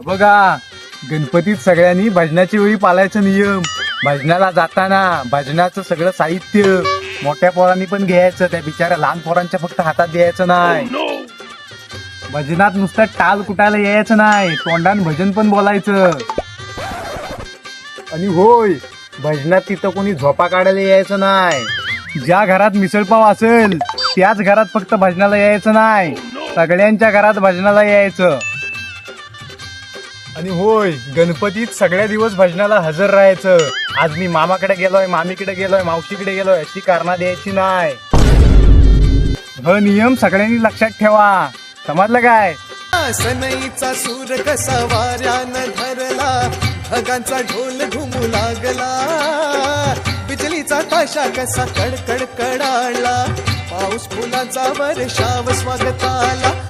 बघा, गणपतीत सगळ्यांनी भजनाच्या वेळी पाळायचं नियम. भजनाला जाताना भजनाचं सगळं साहित्य मोठ्या पोरांनी पण घ्यायचं, त्या बिचाऱ्या लहान पोरांच्या फक्त हातात द्यायचं नाही. भजनात नुसतं टाल कुटायला यायचं नाही, तोंडान भजन पण बोलायचं. आणि होय, भजनात तिथं कोणी झोपा काढायला यायचं नाही. ज्या घरात मिसळपाव असेल त्याच घरात फक्त भजनाला यायचं नाही, सगळ्यांच्या घरात भजनाला यायचं. आणि होय, गणपतीत सगळ्या दिवस भजनाला हजर राहायचं. आज मी मामाकडे गेलोय, मामीकडे गेलोय, मावशीकडे गेलोय अशी कारणं द्यायची नाही. हा नियम सगळ्यांनी लक्षात ठेवा. समजलं काय? सनईचा सूर कसा वाऱ्यानं धरला, ढगांचा ढोल घुमू लागला, बिजलीचा ताशा कसा कडकड कडाळला, पाऊस फुलाचा वर्षाव स्वागताला.